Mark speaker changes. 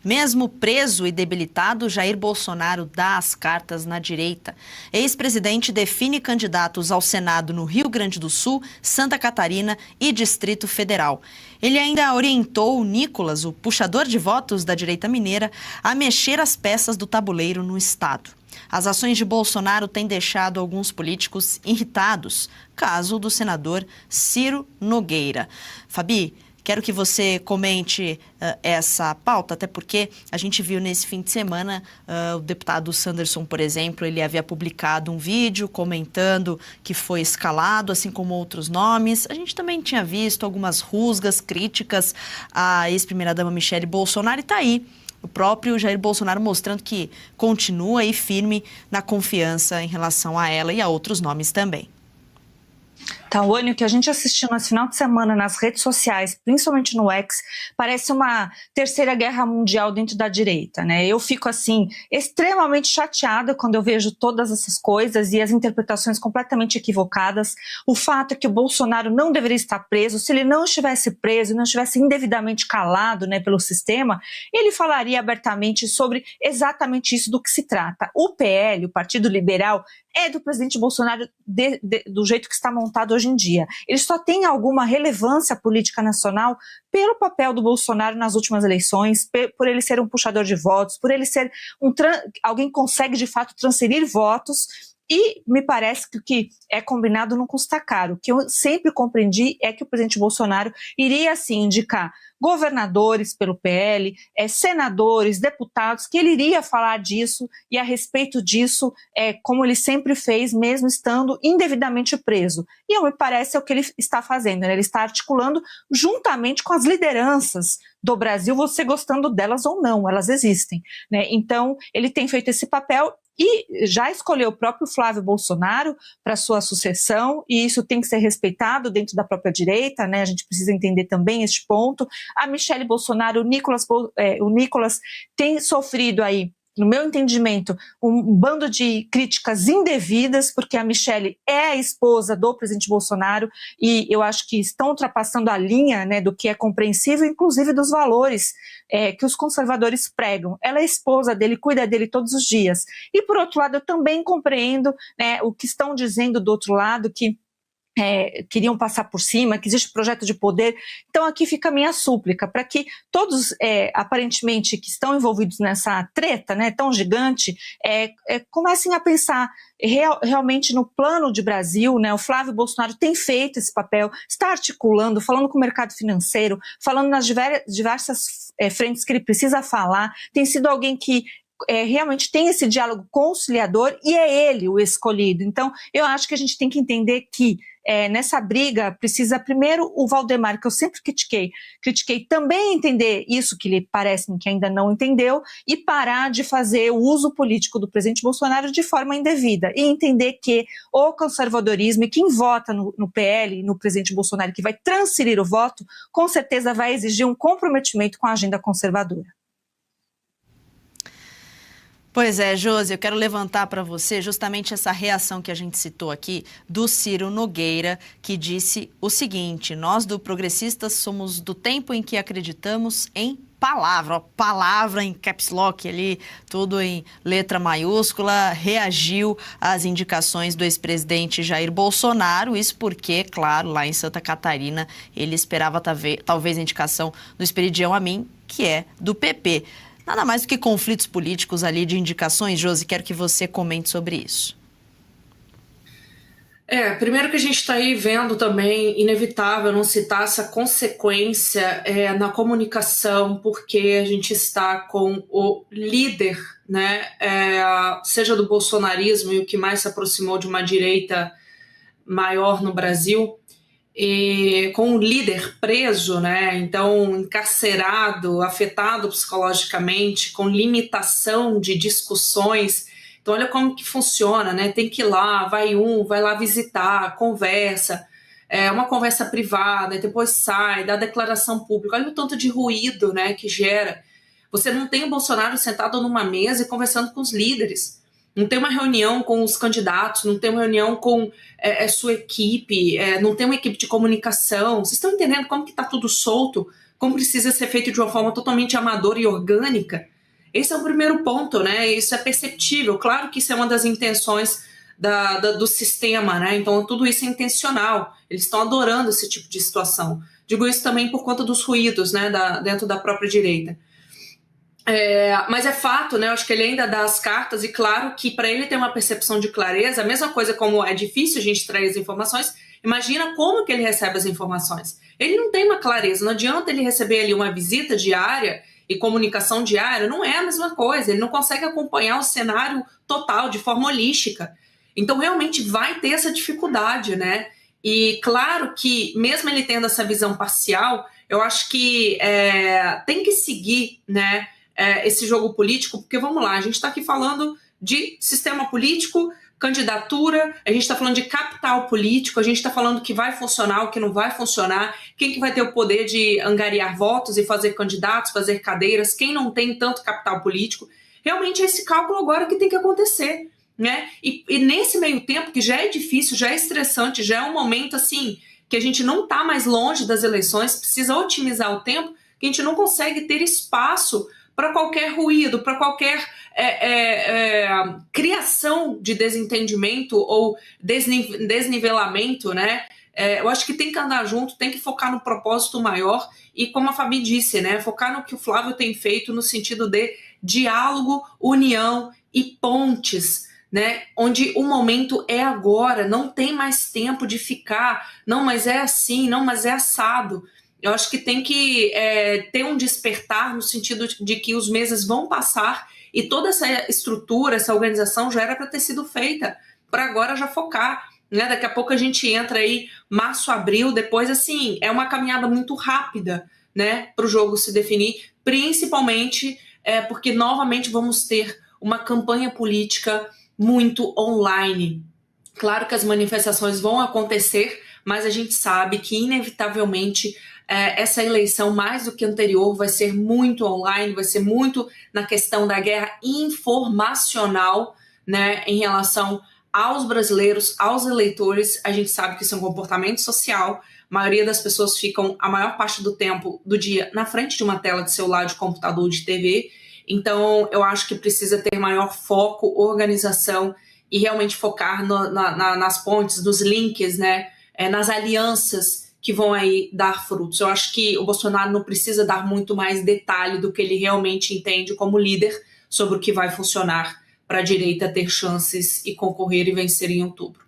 Speaker 1: Mesmo preso e debilitado, Jair Bolsonaro dá as cartas na direita. Ex-presidente define candidatos ao Senado no Rio Grande do Sul, Santa Catarina e Distrito Federal. Ele ainda orientou o Nicolas, o puxador de votos da direita mineira, a mexer as peças do tabuleiro no estado. As ações de Bolsonaro têm deixado alguns políticos irritados, caso do senador Ciro Nogueira. Fabi, quero que você comente essa pauta, até porque a gente viu nesse fim de semana o deputado Sanderson, por exemplo, ele havia publicado um vídeo comentando que foi escalado, assim como outros nomes. A gente também tinha visto algumas rusgas, críticas à ex-primeira-dama Michele Bolsonaro e está aí o próprio Jair Bolsonaro mostrando que continua aí firme na confiança em relação a ela e a outros nomes também.
Speaker 2: Tawane, o que a gente assistiu nesse final de semana nas redes sociais, principalmente no X, parece uma terceira guerra mundial dentro da direita, né? Eu fico, assim, extremamente chateada quando eu vejo todas essas coisas e as interpretações completamente equivocadas. O fato é que o Bolsonaro não deveria estar preso. Se ele não estivesse preso, não estivesse indevidamente calado, né, pelo sistema, ele falaria abertamente sobre exatamente isso do que se trata. O PL, o Partido Liberal, é do presidente Bolsonaro do jeito que está montado hoje em dia. Ele só tem alguma relevância política nacional pelo papel do Bolsonaro nas últimas eleições, por ele ser um puxador de votos, por ele ser alguém que consegue de fato transferir votos. E me parece que o que é combinado não custa caro. O que eu sempre compreendi é que o presidente Bolsonaro iria, sim, indicar governadores pelo PL, senadores, deputados, que ele iria falar disso e a respeito disso, como ele sempre fez, mesmo estando indevidamente preso. E me parece é o que ele está fazendo, né? Ele está articulando juntamente com as lideranças do Brasil, você gostando delas ou não, elas existem, né? Então, ele tem feito esse papel e já escolheu o próprio Flávio Bolsonaro para sua sucessão, e isso tem que ser respeitado dentro da própria direita, né? A gente precisa entender também este ponto. A Michele Bolsonaro, o Nicolas tem sofrido aí, no meu entendimento, um bando de críticas indevidas, porque a Michele é a esposa do presidente Bolsonaro e eu acho que estão ultrapassando a linha, né, do que é compreensível, inclusive dos valores que os conservadores pregam. Ela é esposa dele, cuida dele todos os dias. E, por outro lado, eu também compreendo, né, o que estão dizendo do outro lado, que queriam passar por cima, que existe projeto de poder. Então aqui fica a minha súplica, para que todos, aparentemente, que estão envolvidos nessa treta, né, tão gigante, comecem a pensar realmente no plano de Brasil, né? O Flávio Bolsonaro tem feito esse papel, está articulando, falando com o mercado financeiro, falando nas diversas frentes que ele precisa falar, tem sido alguém que realmente tem esse diálogo conciliador e é ele o escolhido. Então, eu acho que a gente tem que entender que nessa briga precisa primeiro o Valdemar, que eu sempre critiquei também entender isso que lhe parece-me que ainda não entendeu e parar de fazer o uso político do presidente Bolsonaro de forma indevida e entender que o conservadorismo e quem vota no PL, no presidente Bolsonaro, que vai transferir o voto, com certeza vai exigir um comprometimento com a agenda conservadora.
Speaker 1: Pois é, Josi, eu quero levantar para você justamente essa reação que a gente citou aqui do Ciro Nogueira, que disse o seguinte: nós do Progressistas somos do tempo em que acreditamos em palavra, palavra em caps lock ali, tudo em letra maiúscula, reagiu às indicações do ex-presidente Jair Bolsonaro, isso porque, claro, lá em Santa Catarina ele esperava talvez a indicação do Esperidião Amin, que é do PP. Nada mais do que conflitos políticos ali de indicações. Josi, quero que você comente sobre isso.
Speaker 3: Primeiro que a gente está aí vendo também, inevitável não citar essa consequência na comunicação, porque a gente está com o líder, né, seja do bolsonarismo e o que mais se aproximou de uma direita maior no Brasil, e com o líder preso, né? Então encarcerado, afetado psicologicamente, com limitação de discussões. Então olha como que funciona, né? Tem que ir lá, vai lá visitar, conversa, uma conversa privada, e depois sai, dá declaração pública. Olha o tanto de ruído, né, que gera. Você não tem o Bolsonaro sentado numa mesa e conversando com os líderes. Não tem uma reunião com os candidatos, não tem uma reunião com sua equipe, não tem uma equipe de comunicação. Vocês estão entendendo como que está tudo solto? como precisa ser feito de uma forma totalmente amadora e orgânica. Esse é o primeiro ponto, né? Isso é perceptível. Claro que isso é uma das intenções do sistema, né? Então tudo isso é intencional. Eles estão adorando esse tipo de situação. Digo isso também por conta dos ruídos, né? Dentro da própria direita. Mas é fato, né? Eu acho que ele ainda dá as cartas, e claro que para ele ter uma percepção de clareza, a mesma coisa como é difícil a gente trazer as informações, imagina como que ele recebe as informações. Ele não tem uma clareza, não adianta ele receber ali uma visita diária e comunicação diária, não é a mesma coisa, ele não consegue acompanhar o cenário total, de forma holística. Então realmente vai ter essa dificuldade, né? E claro que mesmo ele tendo essa visão parcial, eu acho que tem que seguir, né? Esse jogo político, porque vamos lá, a gente está aqui falando de sistema político, candidatura, a gente está falando de capital político, a gente está falando que vai funcionar, o que não vai funcionar, quem que vai ter o poder de angariar votos e fazer candidatos, fazer cadeiras, quem não tem tanto capital político. Realmente é esse cálculo agora que tem que acontecer, né? E nesse meio tempo, que já é difícil, já é estressante, já é um momento assim que a gente não está mais longe das eleições, precisa otimizar o tempo, que a gente não consegue ter espaço para qualquer ruído, para qualquer criação de desentendimento ou desnivelamento, né? Eu acho que tem que andar junto, tem que focar no propósito maior e, como a Fabi disse, né, focar no que o Flávio tem feito no sentido de diálogo, união e pontes, né? Onde o momento é agora, não tem mais tempo de ficar, não, mas é assim, não, mas é assado. Eu acho que tem que ter um despertar no sentido de que os meses vão passar e toda essa estrutura, essa organização já era para ter sido feita, para agora já focar, né? Daqui a pouco a gente entra aí março, abril, depois assim, é uma caminhada muito rápida, né, para o jogo se definir, principalmente porque novamente vamos ter uma campanha política muito online. Claro que as manifestações vão acontecer, mas a gente sabe que inevitavelmente essa eleição, mais do que anterior, vai ser muito online, vai ser muito na questão da guerra informacional, né, em relação aos brasileiros, aos eleitores. A gente sabe que isso é um comportamento social, a maioria das pessoas ficam a maior parte do tempo do dia na frente de uma tela de celular, de computador, de TV, então eu acho que precisa ter maior foco, organização e realmente focar nas pontes, nos links, né, nas alianças que vão aí dar frutos. Eu acho que o Bolsonaro não precisa dar muito mais detalhe do que ele realmente entende como líder sobre o que vai funcionar para a direita ter chances e concorrer e vencer em outubro.